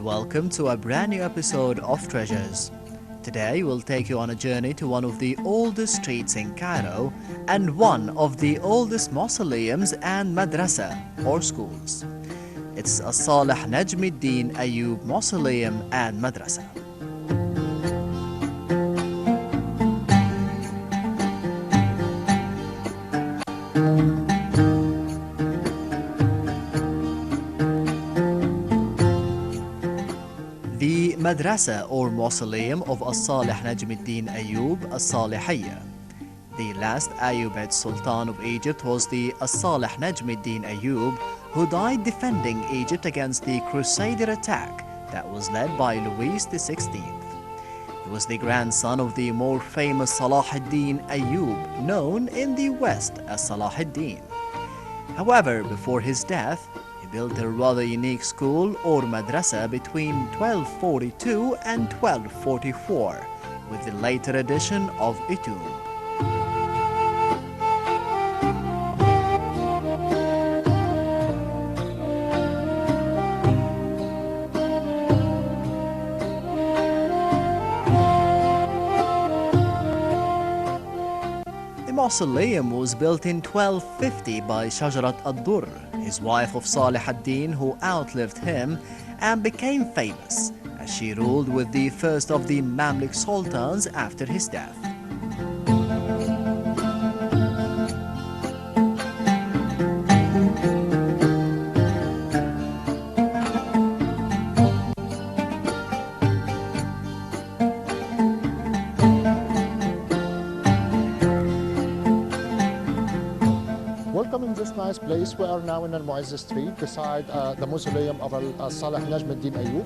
welcome to a brand new episode of Treasures. Today we'll take you on a journey to one of the oldest streets in Cairo and one of the oldest mausoleums and madrasa or schools. It's As-Salih Najmuddin Ayyub Mausoleum and Madrasa. The Madrasa or Mausoleum of As-Salih Najmuddin Ayyub As-Salihiyya. The last Ayyubid Sultan of Egypt was the As-Salih Najmuddin Ayyub, who died defending Egypt against the Crusader attack that was led by Louis XVI. He was the grandson of the more famous Salah ad-Din Ayyub, known in the West as Salah ad-Din. However, before his death, he built a rather unique school or madrasa between 1242 and 1244, with the later addition of a tomb. The mausoleum was built in 1250 by Shajarat ad-Durr, his wife of Salih ad-Din, who outlived him and became famous as she ruled with the first of the Mamluk sultans after his death. Welcome in this nice place. We are now in Al-Mu'izz Street beside the mausoleum of Salih Najmuddin Ayyub,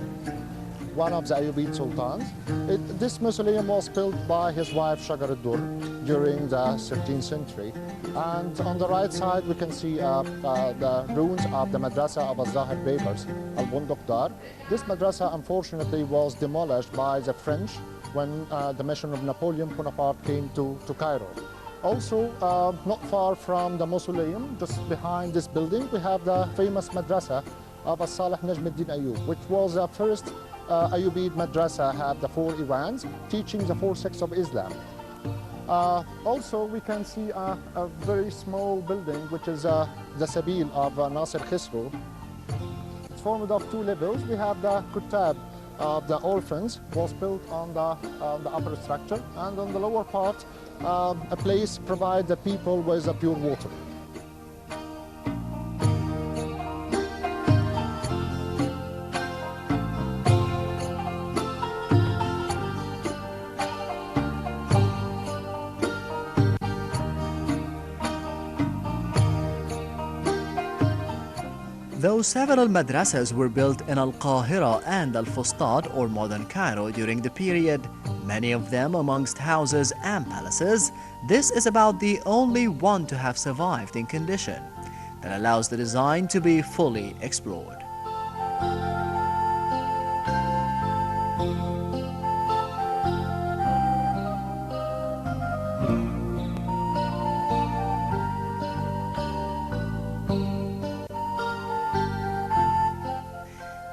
one of the Ayyubid sultans. This mausoleum was built by his wife Shajar ad-Durr during the 13th century. And on the right side we can see the ruins of the madrasa of Al-Zahir Babers, Al-Bunduq Dar. This madrasa unfortunately was demolished by the French when the mission of Napoleon Bonaparte came to Cairo. Also, not far from the mausoleum, just behind this building, we have the famous madrasa of As-Salih Najmuddin Ayyub, which was the first Ayyubid madrasa, had the 4 Iwans, teaching the 4 sects of Islam. Also, we can see a very small building, which is the Sabil of Nasir Khusro. It's formed of 2 levels. We have the Kutab of the orphans, was built on the upper structure, and on the lower part, a place provides the people with pure water. Though several madrasas were built in Al-Qahira and Al-Fustat or modern Cairo during the period, many of them amongst houses and palaces, this is about the only one to have survived in condition that allows the design to be fully explored.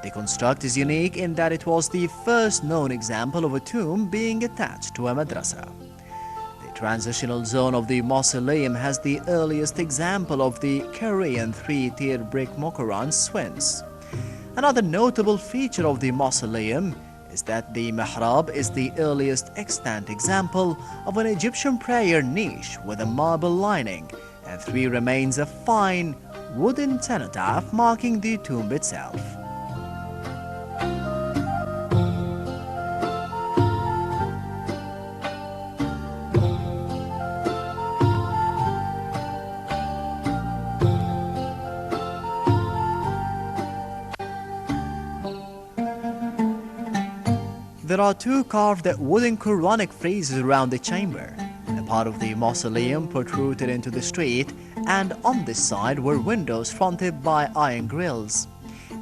The construct is unique in that it was the first known example of a tomb being attached to a madrasa. The transitional zone of the mausoleum has the earliest example of the Korean 3-tier brick Mokoran swins. Another notable feature of the mausoleum is that the mihrab is the earliest extant example of an Egyptian prayer niche with a marble lining and 3 remains of fine wooden cenotaph marking the tomb itself. There are 2 carved wooden Quranic friezes around the chamber. A part of the mausoleum protruded into the street, and on this side were windows fronted by iron grills,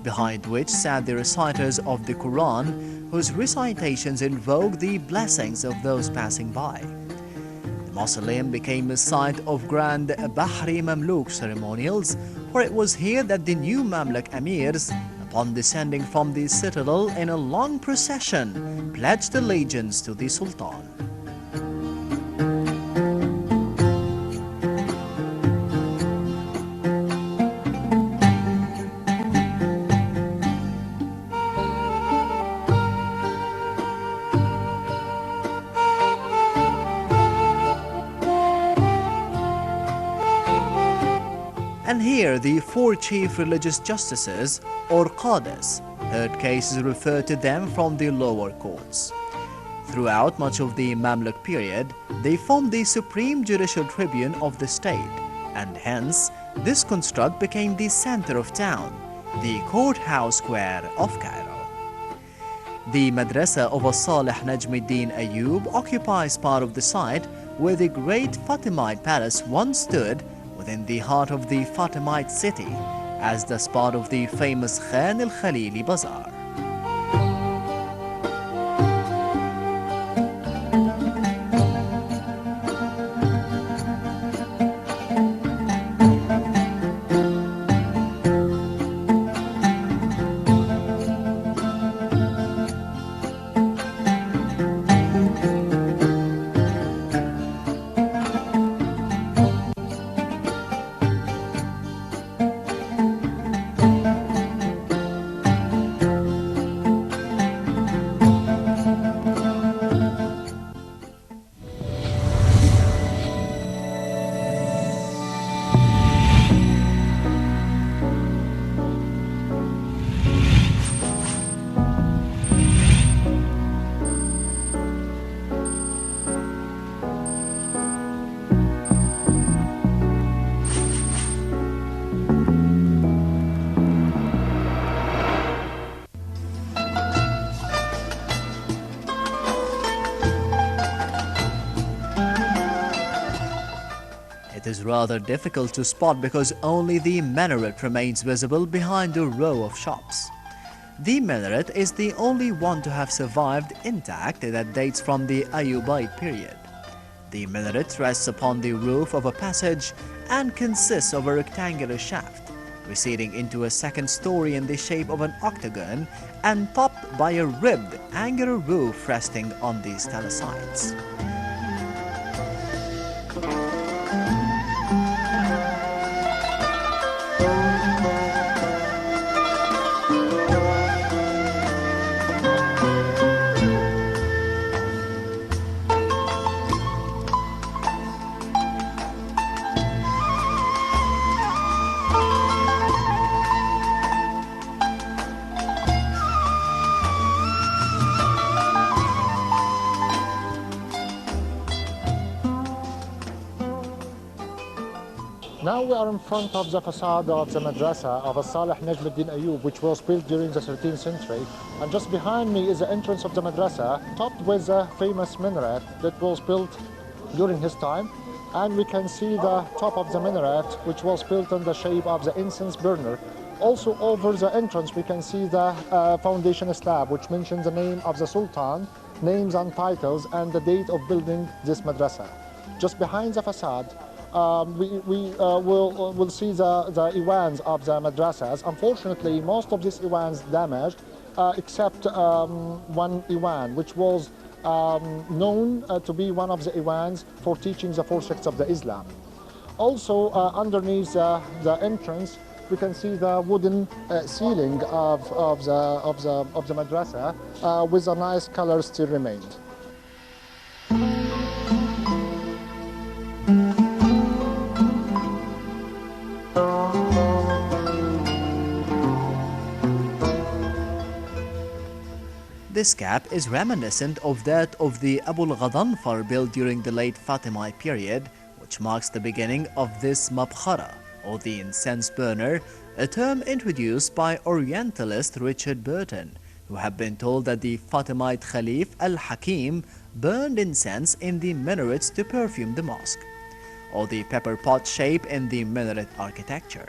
behind which sat the reciters of the Quran, whose recitations invoked the blessings of those passing by. The mausoleum became a site of grand Bahri Mamluk ceremonials, for it was here that the new Mamluk emirs, upon descending from the citadel in a long procession, pledged allegiance to the Sultan. And here the four chief religious justices, or qadis, heard cases referred to them from the lower courts. Throughout much of the Mamluk period, they formed the supreme judicial tribune of the state, and hence this construct became the center of town, the courthouse square of Cairo. The madrasa of As-Salih Najmuddin Ayyub occupies part of the site where the great Fatimite palace once stood, within the heart of the Fatimite city, as the spot of the famous Khan al-Khalili Bazaar. It is rather difficult to spot because only the minaret remains visible behind a row of shops. The minaret is the only one to have survived intact that dates from the Ayyubite period. The minaret rests upon the roof of a passage and consists of a rectangular shaft, receding into a second story in the shape of an octagon and topped by a ribbed angular roof resting on the stalactites. Now we are in front of the facade of the madrasa of As-Salih Najmuddin Ayyub, which was built during the 13th century. And just behind me is the entrance of the madrasa, topped with a famous minaret that was built during his time. And we can see the top of the minaret, which was built in the shape of the incense burner. Also over the entrance, we can see the foundation slab, which mentions the name of the Sultan, names and titles, and the date of building this madrasa. Just behind the facade, we'll see the iwans of the madrasas. Unfortunately, most of these iwans damaged, except one iwan, which was known to be one of the iwans for teaching the four sects of the Islam. Also, underneath the entrance, we can see the wooden ceiling of the madrasa with a nice color still remained. This gap is reminiscent of that of the Abu al-Ghadanfar built during the late Fatimite period, which marks the beginning of this mabkhara, or the incense burner, a term introduced by Orientalist Richard Burton, who have been told that the Fatimite Khalif al-Hakim burned incense in the minarets to perfume the mosque, or the pepper pot shape in the minaret architecture.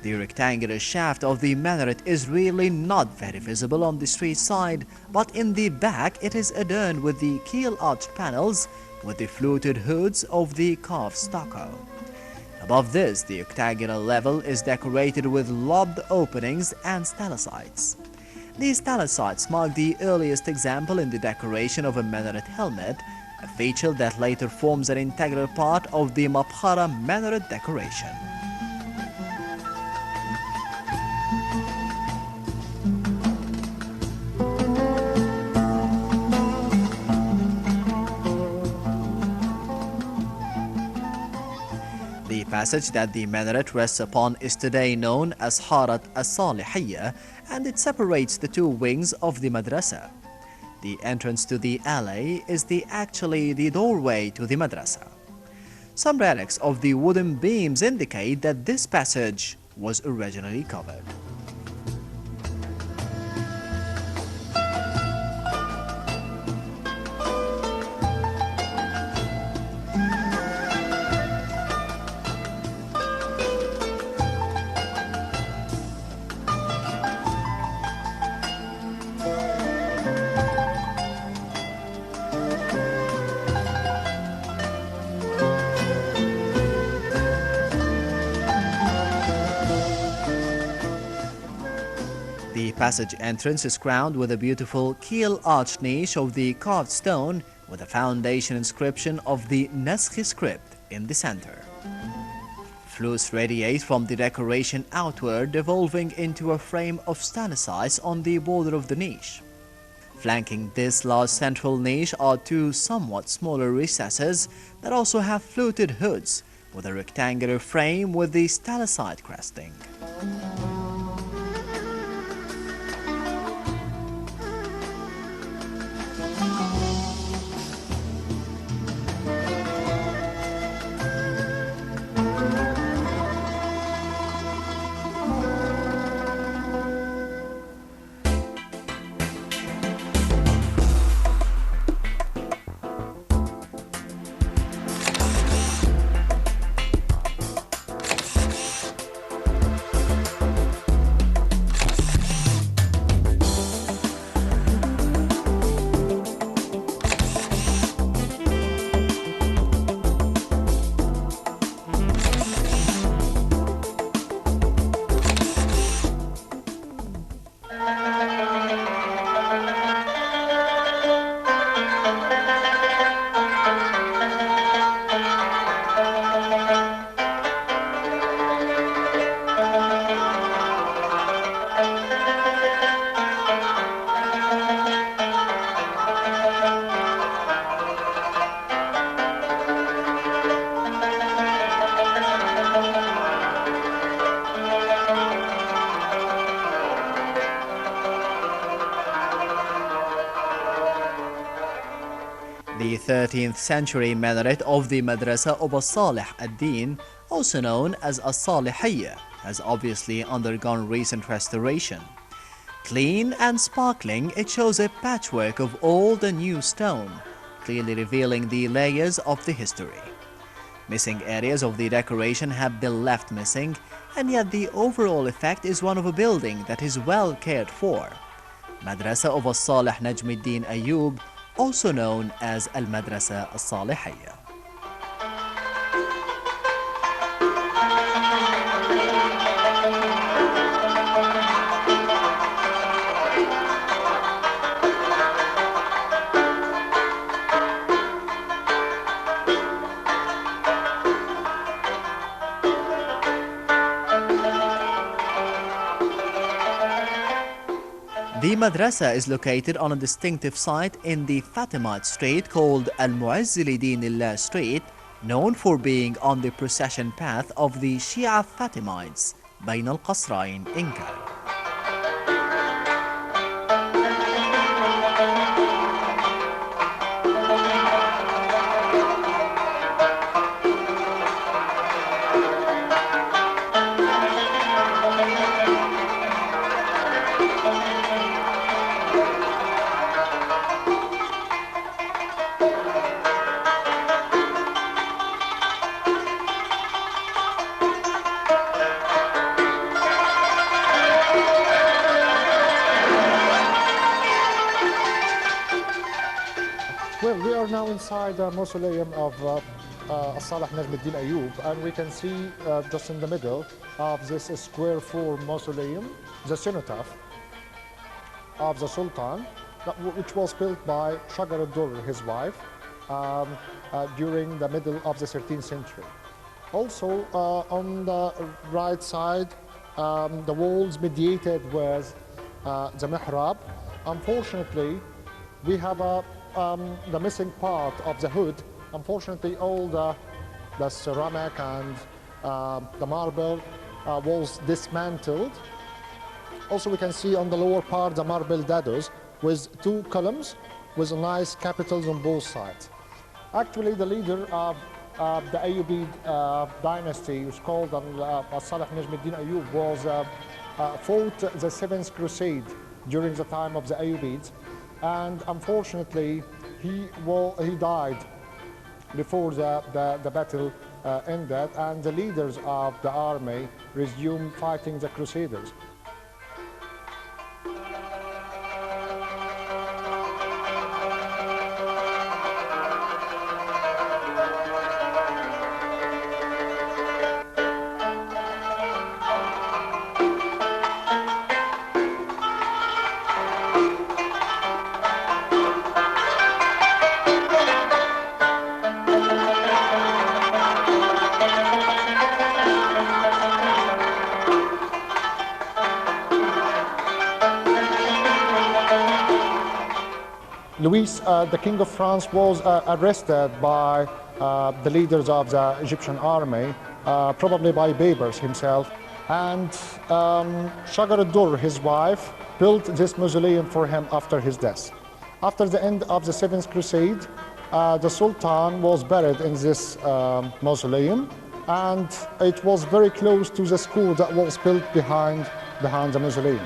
The rectangular shaft of the minaret is really not very visible on the street side, but in the back it is adorned with the keel-arched panels with the fluted hoods of the carved stucco. Above this, the octagonal level is decorated with lobed openings and stalactites. These stalactites mark the earliest example in the decoration of a minaret helmet, a feature that later forms an integral part of the Mabkhara minaret decoration. The passage that the minaret rests upon is today known as Harat as-Salihiyya, and it separates the two wings of the madrasa. The entrance to the alley is actually the doorway to the madrasa. Some relics of the wooden beams indicate that this passage was originally covered. The passage entrance is crowned with a beautiful keel arch niche of the carved stone with a foundation inscription of the Naskhi script in the center. Flues radiate from the decoration outward, evolving into a frame of stalactites on the border of the niche. Flanking this large central niche are two somewhat smaller recesses that also have fluted hoods with a rectangular frame with the stalactite cresting. The 13th century minaret of the Madrasa of As-Salih ad-Din, also known as As-Salihiyya, has obviously undergone recent restoration. Clean and sparkling, it shows a patchwork of old and new stone, clearly revealing the layers of the history. Missing areas of the decoration have been left missing, and yet the overall effect is one of a building that is well cared for. Madrasa of As-Salih Najmuddin Ayyub, also known as Al-Madrasa As-Salihiyya. The madrasa is located on a distinctive site in the Fatimite street called Al-Mu'izz li-Dinillah Street, known for being on the procession path of the Shia Fatimites, Bain al-Qasrain in Cairo. Well, we are now inside the mausoleum of As-Salih Najm al-Din Ayyub, and we can see just in the middle of this square 4 mausoleum, the cenotaph of the Sultan, which was built by Shagar al-Durr, his wife, during the middle of the 13th century. Also, on the right side, the walls mediated with the mihrab. Unfortunately, we have the missing part of the hood. Unfortunately, all the ceramic and the marble was dismantled. Also, we can see on the lower part the marble dados with 2 columns with nice capitals on both sides. Actually, the leader of the Ayyubid dynasty, was called As-Salih Najm al-Din Ayyub, was fought the 7th Crusade during the time of the Ayyubids, and unfortunately he died before the battle ended, and the leaders of the army resumed fighting the Crusaders. Louis, the King of France, was arrested by the leaders of the Egyptian army, probably by Baybars himself. And Shagar al-Durr, his wife, built this mausoleum for him after his death. After the end of the 7th Crusade, the Sultan was buried in this mausoleum, and it was very close to the school that was built behind the mausoleum.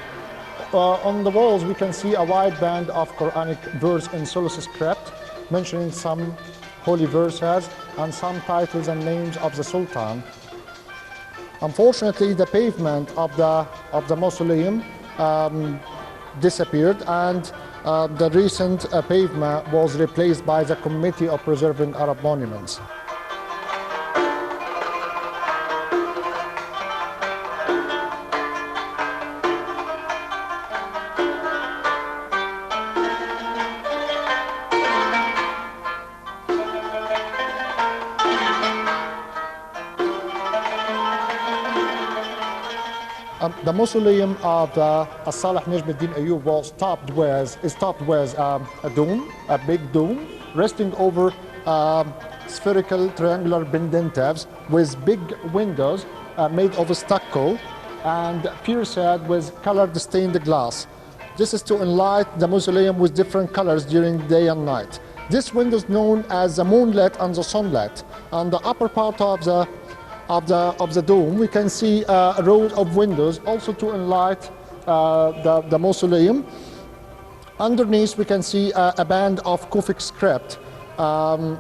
On the walls, we can see a wide band of Quranic verse in Sulus script, mentioning some holy verses and some titles and names of the Sultan. Unfortunately, the pavement of the mausoleum disappeared, and the recent pavement was replaced by the Committee of Preserving Arab Monuments. The mausoleum of As-Salih Najm al-Din Ayyub was topped with a dome, a big dome, resting over spherical triangular pendentives with big windows made of stucco and pierced with colored stained glass. This is to enlighten the mausoleum with different colors during day and night. This window is known as the moonlet and the sunlet. On the upper part of the dome, we can see a row of windows also to enlighten the mausoleum. Underneath, we can see a band of Kufic script.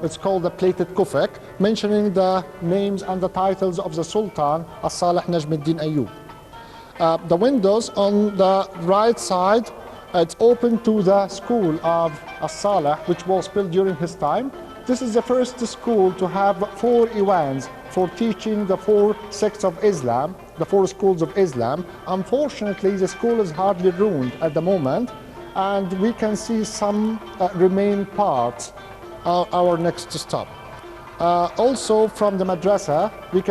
It's called the plated Kufic, mentioning the names and the titles of the Sultan, As-Salih Najm al-Din Ayyub. The windows on the right side, it's open to the school of As-Salih, which was built during his time. This is the first school to have 4 Iwans for teaching the 4 sects of Islam, the 4 schools of Islam. Unfortunately, the school is hardly ruined at the moment, and we can see some remaining parts our next stop. Also from the madrasa, we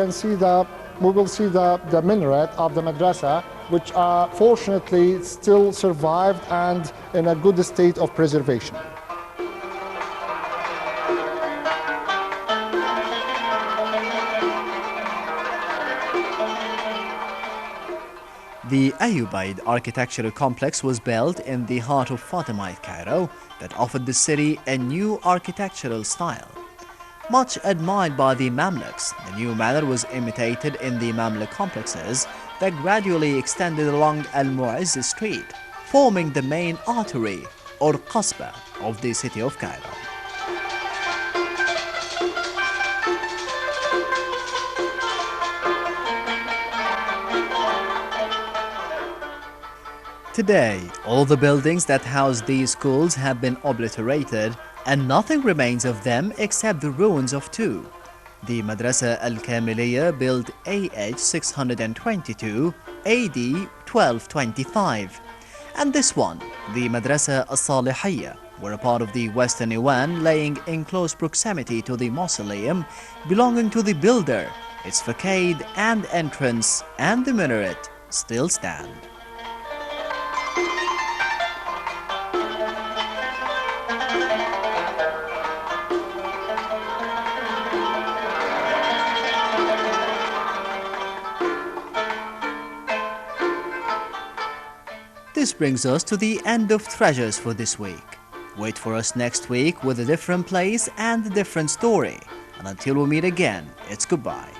will see the minaret of the madrasa, which fortunately still survived and in a good state of preservation. The Ayyubid architectural complex was built in the heart of Fatimite Cairo that offered the city a new architectural style. Much admired by the Mamluks, the new manner was imitated in the Mamluk complexes that gradually extended along Al-Mu'izz Street, forming the main artery or qasba of the city of Cairo. Today, all the buildings that house these schools have been obliterated, and nothing remains of them except the ruins of 2. The Madrasa Al-Kamiliya built AH 622 AD 1225. And this one, the Madrasa As-Salihiyya, were a part of the Western Iwan, laying in close proximity to the mausoleum, belonging to the builder. Its facade and entrance and the minaret still stand. This brings us to the end of Treasures for this week. Wait for us next week with a different place and a different story. And until we meet again, it's goodbye.